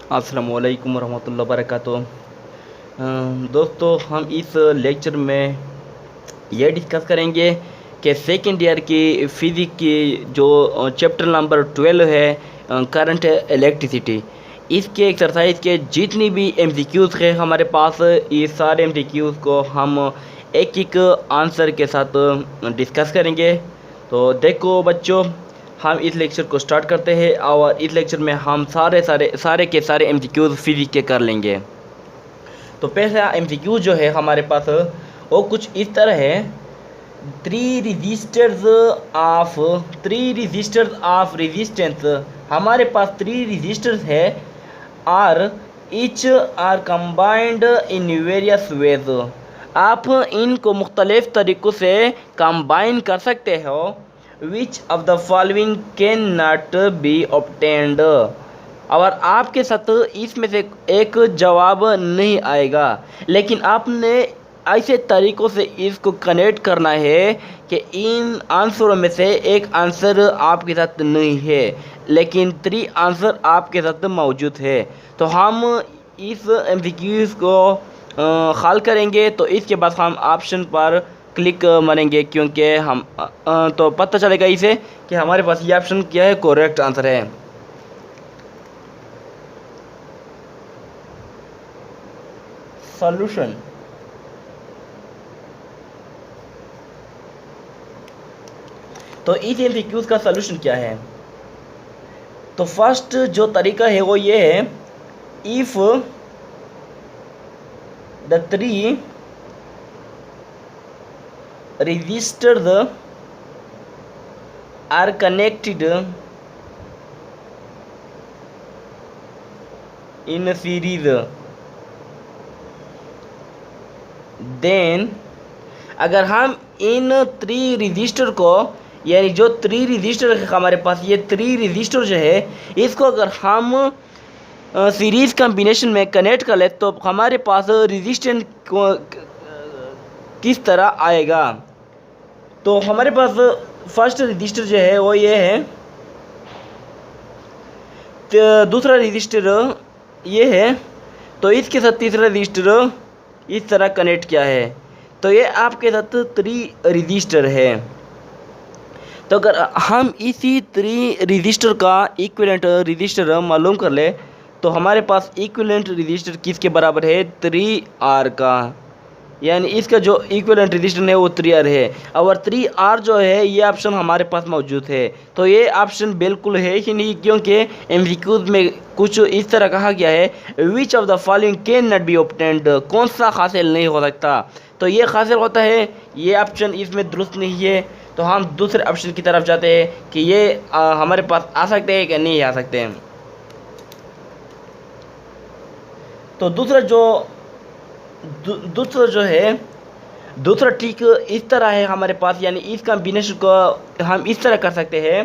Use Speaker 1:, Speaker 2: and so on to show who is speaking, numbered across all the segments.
Speaker 1: अस्सलाम वालेकुम रहमतुल्लाहि व बरकातुहू। दोस्तों, हम इस लेक्चर में ये डिस्कस करेंगे कि सेकेंड ईयर की फ़िज़िक्स की जो चैप्टर नंबर 12 है, करंट इलेक्ट्रिसिटी, इसके एक्सरसाइज के जितनी भी एमसीक्यूज़ है हमारे पास, ये सारे एमसीक्यूज़ को हम एक एक आंसर के साथ डिस्कस करेंगे। तो देखो बच्चों, हम इस लेक्चर को स्टार्ट करते हैं और इस लेक्चर में हम सारे के सारे एमसीक्यूज़ फिज़िक्स के कर लेंगे। तो पहला एमसीक्यू जो है हमारे पास वो कुछ इस तरह है। थ्री रजिस्टर्स ऑफ रेजिस्टेंस, हमारे पास थ्री रजिस्टर्स है are each are combined in various ways. आप इनको मुख्तलिफ तरीक़ों से कंबाइन कर सकते हो। Which of the following can not be obtained, और आपके साथ इसमें से एक जवाब नहीं आएगा, लेकिन आपने ऐसे तरीक़ों से इसको कनेक्ट करना है कि इन आंसरों में से एक आंसर आपके साथ नहीं है लेकिन 3 आंसर आपके साथ मौजूद है। तो हम इस एमसीक्यूज़ को हल करेंगे, तो इसके बाद हम ऑप्शन पर क्लिक मारेंगे, क्योंकि हम तो पता चलेगा इसे कि हमारे पास ये ऑप्शन क्या है, करेक्ट आंसर है। सॉल्यूशन, तो इस एमसीक्यूज़ का सॉल्यूशन क्या है? तो फर्स्ट जो तरीका है वो ये है, if the 3 resistors are connected in series, then अगर हम इन 3 रजिस्टर को, यानी जो 3 रजिस्टर है हमारे पास, ये 3 रजिस्टर जो है इसको अगर हम सीरीज़ कम्बिनेशन में कनेक्ट कर ले तो हमारे पास रेजिस्टेंस किस तरह आएगा। तो हमारे पास फर्स्ट रजिस्टर जो है वो ये है, तो दूसरा रजिस्टर ये है, तो इसके साथ तीसरा रजिस्टर इस तरह कनेक्ट किया है, तो ये आपके साथ 3 रजिस्टर है। तो अगर हम इसी 3 रजिस्टर का इक्विवेलेंट रजिस्टर मालूम कर ले तो हमारे पास इक्विवेलेंट रजिस्टर किसके बराबर है, 3R का, यानी इसका जो इक्विवेलेंट रजिस्टर है वो 3R है, और 3R जो है ये ऑप्शन हमारे पास मौजूद है। तो ये ऑप्शन बिल्कुल है ही नहीं, क्योंकि एमसीक्यूज़ में कुछ इस तरह कहा गया है, विच of the following can not be obtained, कौन सा हासिल नहीं हो सकता, तो ये हासिल होता है, ये ऑप्शन इसमें दुरुस्त नहीं है। तो हम दूसरे ऑप्शन की तरफ जाते हैं कि ये हमारे पास आ सकते हैं कि नहीं आ सकते हैं। तो दूसरा जो है, दूसरा ट्रिक इस तरह है हमारे पास, यानी इस कॉम्बिनेशन को हम इस तरह कर सकते हैं,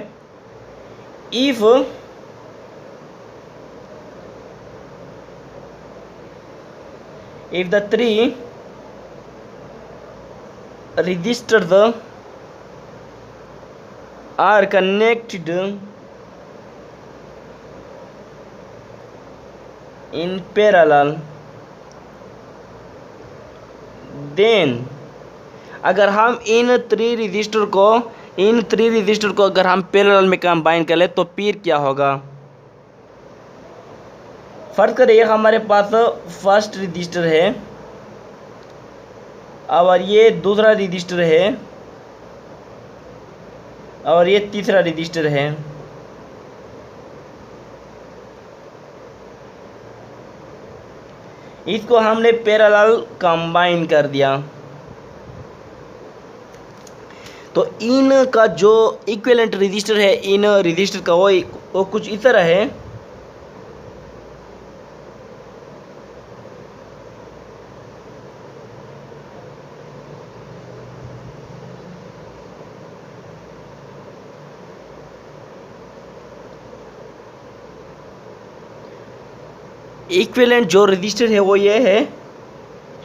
Speaker 1: if the 3 registers are connected in parallel, then अगर हम इन 3 रजिस्टर को अगर हम पैरेलल में कंबाइन कर ले तो फिर क्या होगा। फर्ज करिए हमारे पास फर्स्ट रजिस्टर है और ये दूसरा रजिस्टर है और ये तीसरा रजिस्टर है। इसको हमने पैरेलल कंबाइन कर दिया, तो इन का जो इक्विवेलेंट रजिस्टर है इन रजिस्टर का वो कुछ इस तरह है। इक्विवेलेंट जो रजिस्टर है वो ये है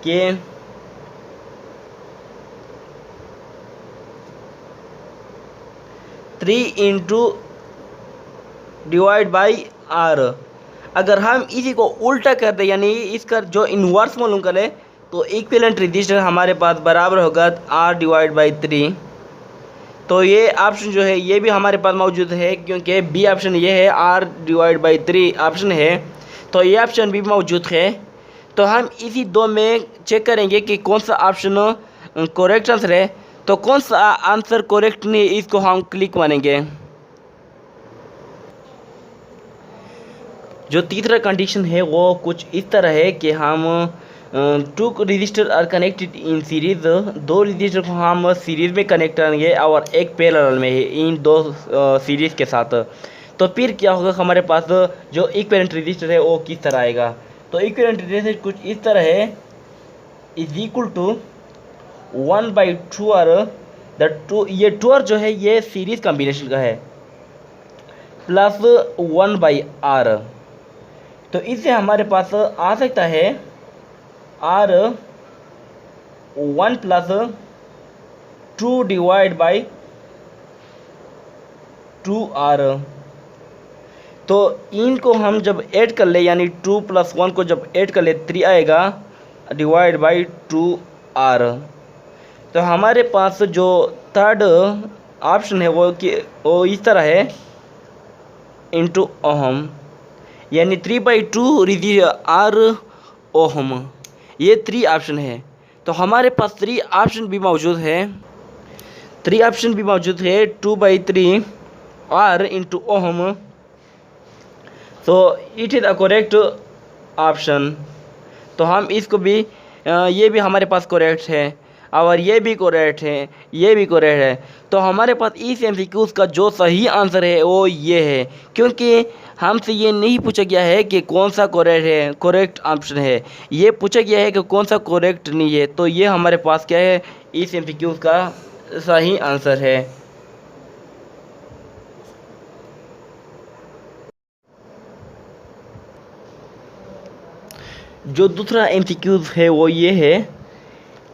Speaker 1: कि 3 इंटू डिवाइड बाई आर। अगर हम इसी को उल्टा कर दें यानी इसका जो इन्वर्स मालूम करें तो इक्विवेलेंट रजिस्टर हमारे पास बराबर होगा R/3। तो ये ऑप्शन जो है ये भी हमारे पास मौजूद है क्योंकि बी ऑप्शन ये है R/3 ऑप्शन है, तो ये ऑप्शन भी मौजूद है। तो हम इसी दो में चेक करेंगे कि कौन सा ऑप्शन करेक्ट आंसर है। तो कौन सा आंसर करेक्ट नहीं इसको हम क्लिक मानेंगे। जो तीसरा कंडीशन है वो कुछ इस तरह है कि हम two register are connected in series, दो रजिस्टर को हम सीरीज में कनेक्ट करेंगे और एक पैरेलल में इन दो सीरीज के साथ। तो फिर क्या होगा, हमारे पास जो इक्विवेलेंट रजिस्टर है वो किस तरह आएगा। तो इक्विवेलेंट रजिस्टर कुछ इस तरह है, इज इक्वल टू 1/2R। ये 2R जो है ये सीरीज कॉम्बिनेशन का है, प्लस 1/R। तो इससे हमारे पास आ सकता है R 1 + 2 / 2R। तो इनको हम जब ऐड कर ले यानी 2 + 1 को जब ऐड कर ले 3 आएगा / 2R। तो हमारे पास जो थर्ड ऑप्शन है वो इस तरह है, इंटू ओहम यानी 3/2 R ओहम। ये 3 ऑप्शन है। तो हमारे पास 3 ऑप्शन भी मौजूद है, 2/3 R इंटू ओहम। तो it is a correct option. तो हम इसको भी ये भी हमारे पास करेक्ट है और ये भी करेक्ट है, ये भी करेक्ट है। तो हमारे पास इस MCQs का जो सही आंसर है वो ये है, क्योंकि हमसे ये नहीं पूछा गया है कि कौन सा करेक्ट ऑप्शन है, ये पूछा गया है कि कौन सा करेक्ट नहीं है। तो ये हमारे पास क्या है, इस MCQs का सही आंसर है। जो दूसरा MCQs है वो ये है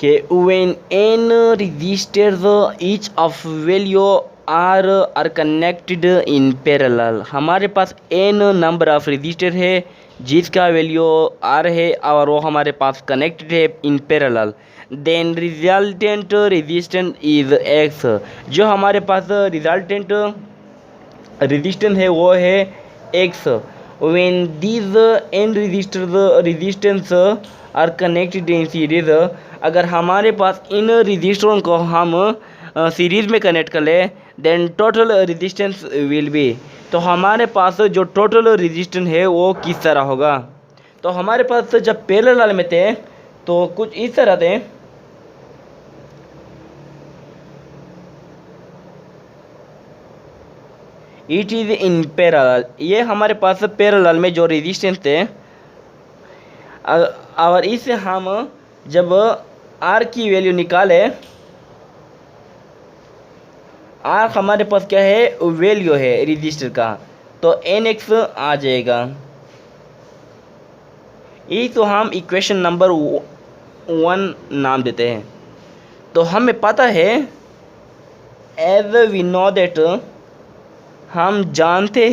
Speaker 1: कि when n registers each of value are connected in parallel। हमारे पास n नंबर ऑफ रजिस्टर है जिसका वैल्यू r है और वो हमारे पास कनेक्टेड है in parallel, then resultant resistance is x। जो हमारे पास रिजल्टेंट रेजिस्टेंस है वो है x। when these n resistance are connected in series। अगर हमारे पास इन रजिस्टरों को हम सीरीज़ में कनेक्ट कर ले then total resistance will be. तो हमारे पास जो टोटल रेजिस्टेंस है वो किस तरह होगा। तो हमारे पास जब पैरेलल में थे तो कुछ इस तरह थे, इट इज़ इन पैरेलल। ये हमारे पास पैरेलल में जो रेजिस्टेंस थे और इससे हम जब R की वैल्यू निकाले, R हमारे पास क्या है, वैल्यू है रजिस्टर का, तो NX आ जाएगा। ये तो हम इक्वेशन नंबर 1 नाम देते हैं। तो हमें पता है एज वी नो दैट, हम जानते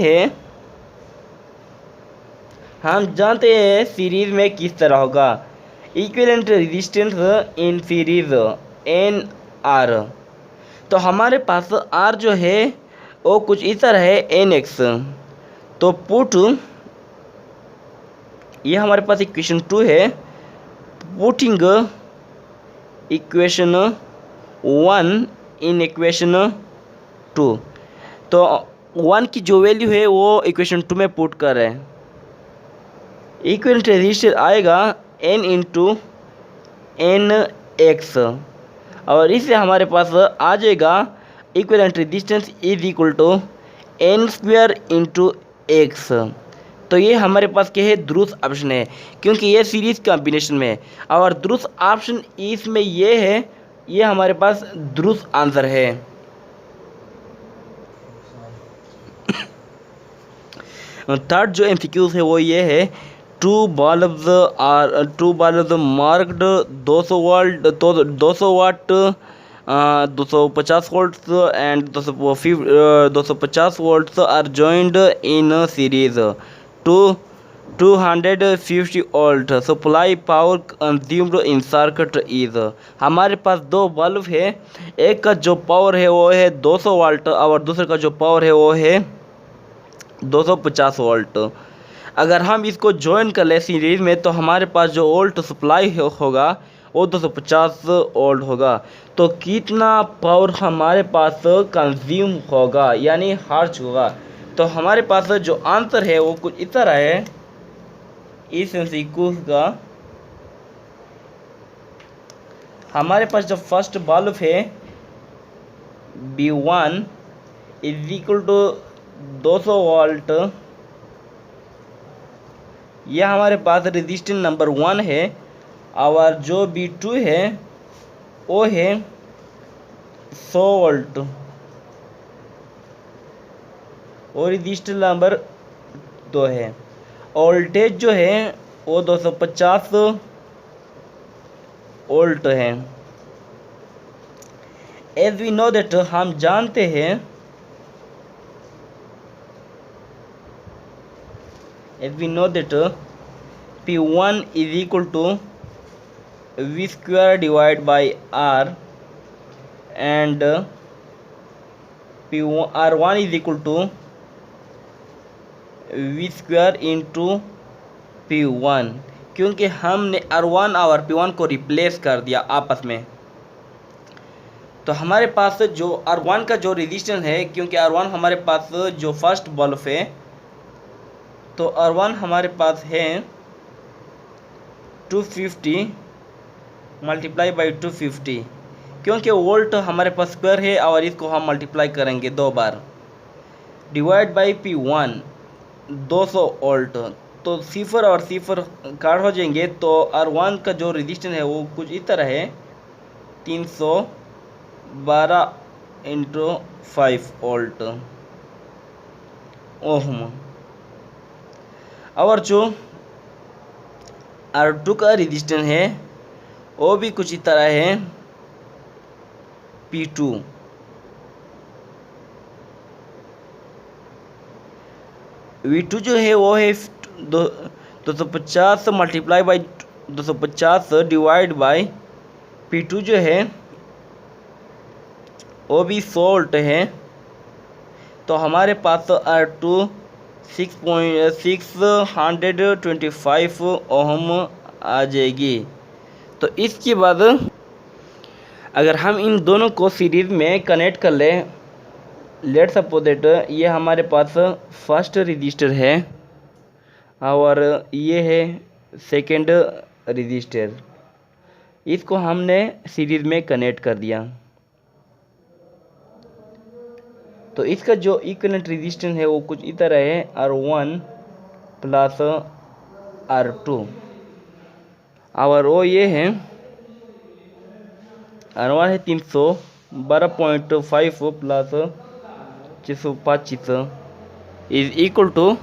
Speaker 1: हैं सीरीज में किस तरह होगा। Equivalent resistance in series NR। तो हमारे पास R जो है वो कुछ इस तरह है NX। तो पुट, ये हमारे पास इक्वेशन 2 है, पुटिंग इक्वेशन 1 इन इक्वेशन 2। तो 1 की जो वैल्यू है वो इक्वेशन 2 में पुट कर रहे हैं। इक्विवेलेंट रेजिस्टर आएगा N इंटू NX और इससे हमारे पास आ जाएगा equivalent resistance is equal to N² into X। तो ये हमारे पास क्या है, दुरुस्त ऑप्शन है क्योंकि ये सीरीज कॉम्बिनेशन में है और दुरुस्त ऑप्शन इसमें ये है, ये हमारे पास दुरुस्त आंसर है। थर्ड जो MCQs है वो ये है, two bulbs marked 200 watt 250 volts and 250 volts are joined in series to 250 volt supply power consumed in circuit is. हमारे पास दो बल्ब है, एक का जो पावर है वो है 200 वोल्ट और दूसरे का जो पावर है वो है 250 वोल्ट। अगर हम इसको ज्वाइन कर ले सीरीज में तो हमारे पास जो वोल्ट सप्लाई होगा वो 250 वोल्ट होगा। तो कितना पावर हमारे पास कंज्यूम होगा यानी खर्च होगा। तो हमारे पास जो आंसर है वो कुछ इस तरह है। इस सीक्वेंस का हमारे पास जो फर्स्ट बल्ब है B1 is equal to 200 volt, यह हमारे पास रेजिस्टेंस नंबर 1 है। और जो B2 है वो है 100 वोल्ट और रेजिस्टेंस नंबर 2 है। वोल्टेज जो है वो 250 वोल्ट है। एज वी नो दैट हम जानते हैं P1 is equal to V square divided by R and R1 is equal to V square into P1, क्योंकि हमने R1 और P1 को रिप्लेस कर दिया आपस में। तो हमारे पास जो R1 का जो रेजिस्टेंस है, क्योंकि R1 हमारे पास जो फर्स्ट बल्ब है, तो R1 हमारे पास है 250 मल्टीप्लाई बाई 250, क्योंकि वोल्ट हमारे पास स्क्वायर है और इसको हम मल्टीप्लाई करेंगे 2 बार, डिवाइड बाई P1 200 वोल्ट। तो सिफर और सिफर काट हो जाएंगे। तो R1 का जो रेजिस्टेंस है वो कुछ इस तरह है 312 × 5 वोल्ट ओम। और जो R2 का रेजिस्टेंस है वो भी कुछ इस तरह है P2। V2 जो है वो है 250 multiply by 250 divide by P2 जो है वो भी 100 वोल्ट है। तो हमारे पास R2 625 ओम आ जाएगी। तो इसके बाद अगर हम इन दोनों को सीरीज में कनेक्ट कर लें, लेट सपोज दैट ये हमारे पास फर्स्ट रजिस्टर है और ये है सेकंड रजिस्टर, इसको हमने सीरीज में कनेक्ट कर दिया। तो इसका जो इक्विवेलेंट रेजिस्टेंस है वो कुछ इस तरह है R1 प्लस R2 और वो ये है R1 है 312.5 plus 625 is equal to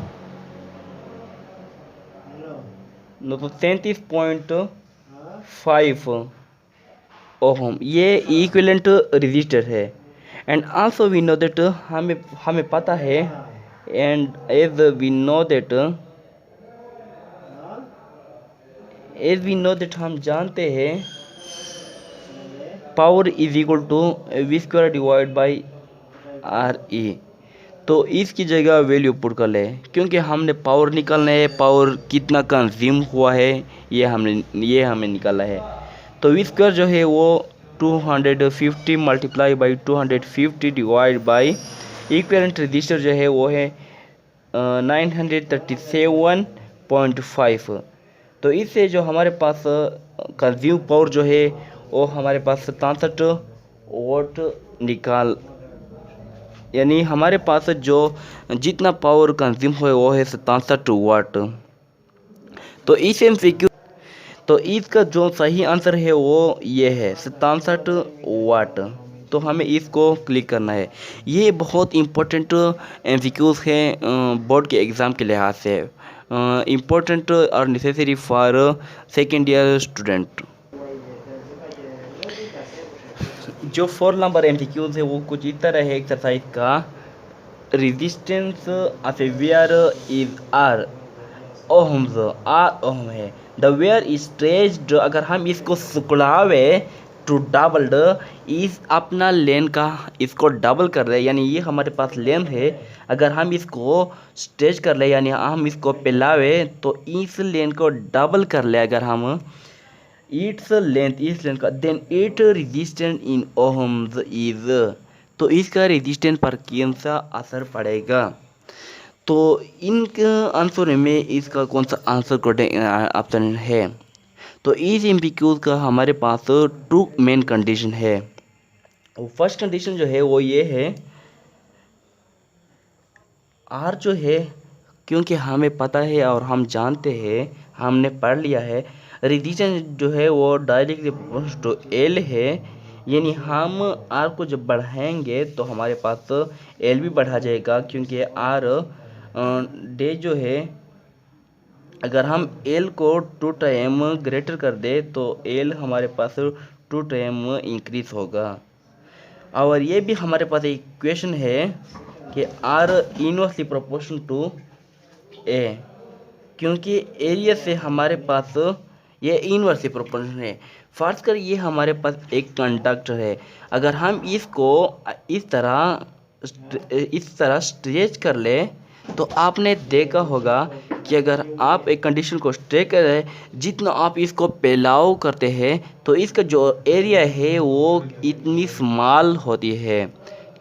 Speaker 1: 937.5 ohm. ये इक्विवेलेंट रजिस्टर है। And also we know that हमें पता है एज वी नो दैट हम जानते हैं power is equal to V square divide by RE। तो इसकी जगह वैल्यू पुट कर ले, क्योंकि हमने पावर निकालना है, पावर कितना कंज्यूम हुआ है ये हमें निकालना है। तो V स्क्वायर जो है वो 250 multiply by 250 divide by equivalent register जो है वो है 937.5। तो इससे जो हमारे पास कंज्यूम पावर जो है वो हमारे पास 67 वोट निकाल, यानी हमारे पास जो जितना पावर कंज्यूम हुआ वो है 67 वाट। तो इस MCQ तो इसका जो सही आंसर है वो ये है 67 वाट। तो हमें इसको क्लिक करना है। ये बहुत इम्पोर्टेंट MCQs है बोर्ड के एग्ज़ाम के लिहाज से, इम्पोर्टेंट और necessary for second year student. जो 4 नंबर MCQs है वो कुछ इस तरह है एक्सरसाइज का। Resistance of a wire is R ohms, R ohm है। द वेयर इज स्ट्रेच्ड, अगर हम इसको सिकुड़ावे, टू डबल्ड, इस अपना लेन का इसको डबल कर ले, यानी ये हमारे पास लेंथ है, अगर हम इसको स्ट्रेच कर ले यानी हम इसको फैलावे तो इस लेन को डबल कर ले अगर हम, इट्स लेंथ, इस लेंथ का, then it resistance in ohms is, तो इसका रेजिस्टेंस पर कौन सा असर पड़ेगा। तो इन आंसर में इसका कौन सा आंसर करेक्ट ऑप्शन है। तो इस एमसीक्यूज का हमारे पास टू मेन कंडीशन है। फर्स्ट कंडीशन जो है वो ये है, आर जो है, क्योंकि हमें पता है और हम जानते हैं, हमने पढ़ लिया है, रेजिस्टेंस जो है वो डायरेक्टली प्रोपोर्शनल टू एल है, यानी हम आर को जब बढ़ाएंगे तो हमारे पास एल भी बढ़ा जाएगा, क्योंकि आर डे जो है, अगर हम एल को 2 टाइम ग्रेटर कर दे तो एल हमारे पास 2 टाइम इंक्रीज होगा। और ये भी हमारे पास एक इक्वेशन है कि आर इनवर्सली प्रोपोर्शनल टू ए, क्योंकि एरिया से हमारे पास ये इनवर्सली प्रोपोर्शनल है। फर्ज कर ये हमारे पास एक कंडक्टर है, अगर हम इसको इस तरह स्ट्रेच कर ले तो आपने देखा होगा कि अगर आप एक कंडीशन को स्ट्रेच करें, जितना आप इसको फैलाव करते हैं तो इसका जो एरिया है वो इतनी स्मॉल होती है,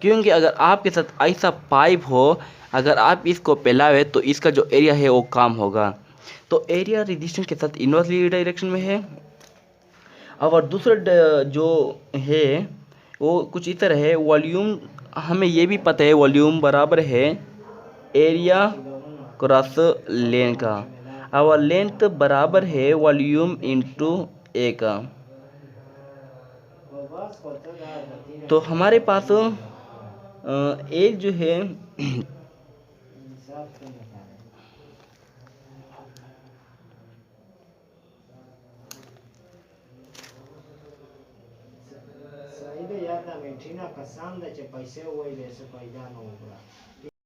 Speaker 1: क्योंकि अगर आपके साथ ऐसा पाइप हो, अगर आप इसको फैलावे तो इसका जो एरिया है वो कम होगा। तो एरिया रेजिस्टेंस के साथ इनवर्सली डायरेक्शन में है। और दूसरा जो है वो कुछ इस तरह है, वॉल्यूम, हमें ये भी पता है वॉल्यूम बराबर है एरिया क्रॉस लेन का, और लेंथ बराबर है वॉल्यूम इनटू ए का। तो हमारे पास एक जो है
Speaker 2: Saída ya da Argentina, caçando, de paiseu, e desse paidano.